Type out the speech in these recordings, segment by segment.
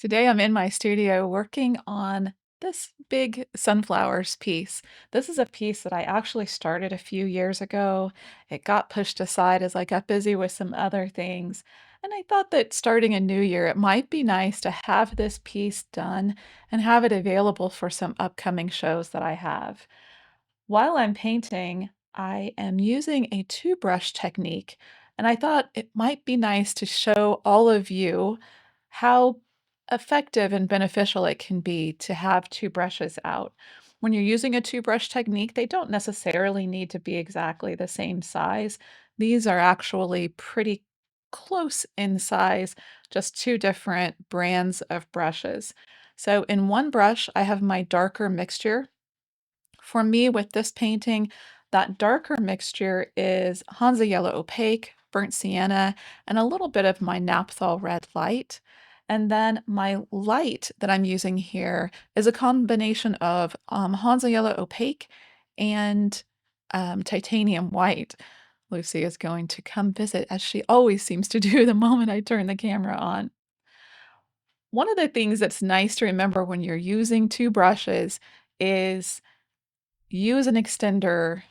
Today I'm in my studio working on this big sunflowers piece. This is a piece that I actually started a few years ago. It got pushed aside as I got busy with some other things. And I thought that starting a new year, it might be nice to have this piece done and have it available for some upcoming shows that I have. While I'm painting, I am using a two brush technique, and I thought it might be nice to show all of you how effective and beneficial it can be to have two brushes out. When you're using a two brush technique, they don't necessarily need to be exactly the same size. These are actually pretty close in size, just two different brands of brushes. So in one brush, I have my darker mixture. For me, with this painting, that darker mixture is Hansa Yellow Opaque, Burnt Sienna, and a little bit of my Naphthol Red Light. And then my light that I'm using here is a combination of Hansa Yellow Opaque and Titanium White. Lucy is going to come visit, as she always seems to do the moment I turn the camera on. One of the things that's nice to remember when you're using two brushes is use an extender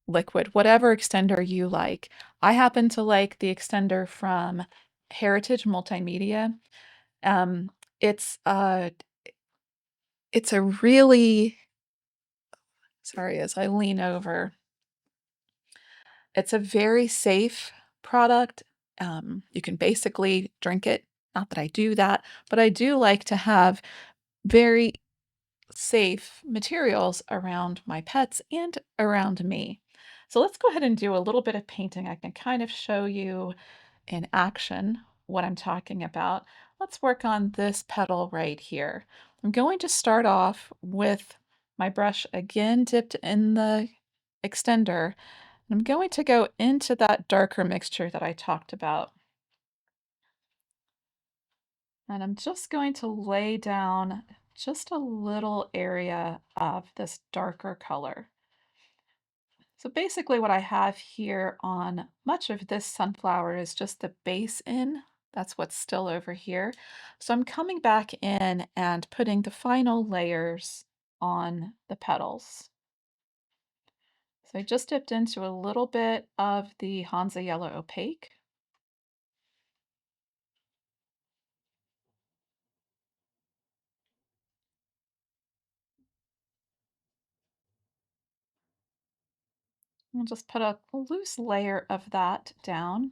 liquid, whatever extender you like. I happen to like the extender from Heritage Multimedia. Um, it's a it's a really sorry, as I lean over, it's a very safe product. You can basically drink it. Not that I do that, but I do like to have very safe materials around my pets and around me. So let's go ahead and do a little bit of painting. I can kind of show you in action what I'm talking about. Let's work on this petal right here. I'm going to start off with my brush again dipped in the extender. I'm going to go into that darker mixture that I talked about. And I'm just going to lay down just a little area of this darker color. So basically what I have here on much of this sunflower is just the base in. That's what's still over here. So I'm coming back in and putting the final layers on the petals. So I just dipped into a little bit of the Hansa Yellow Opaque. We'll just put a loose layer of that down.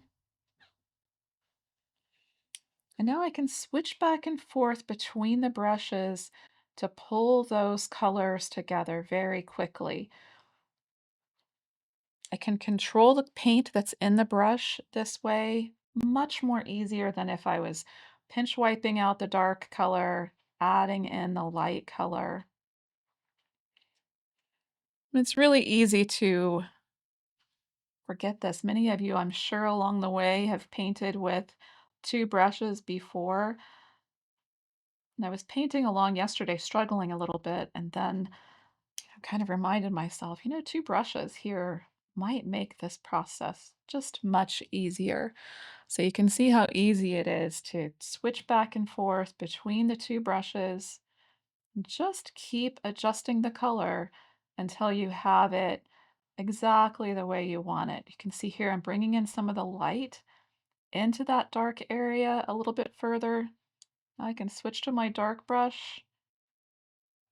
And now I can switch back and forth between the brushes to pull those colors together very quickly. I can control the paint that's in the brush this way much more easier than if I was pinch wiping out the dark color, adding in the light color. It's really easy to forget this. Many of you, I'm sure, along the way have painted with two brushes before. And I was painting along yesterday, struggling a little bit, and then I kind of reminded myself, two brushes here might make this process just much easier. So you can see how easy it is to switch back and forth between the two brushes. Just keep adjusting the color until you have it exactly the way you want it. You can see here I'm bringing in some of the light into that dark area a little bit further. I can switch to my dark brush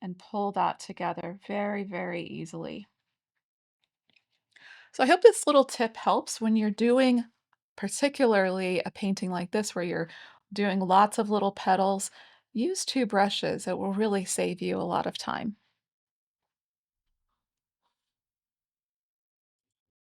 and pull that together very, very easily. So I hope this little tip helps when you're doing particularly a painting like this where you're doing lots of little petals. Use two brushes. It will really save you a lot of time.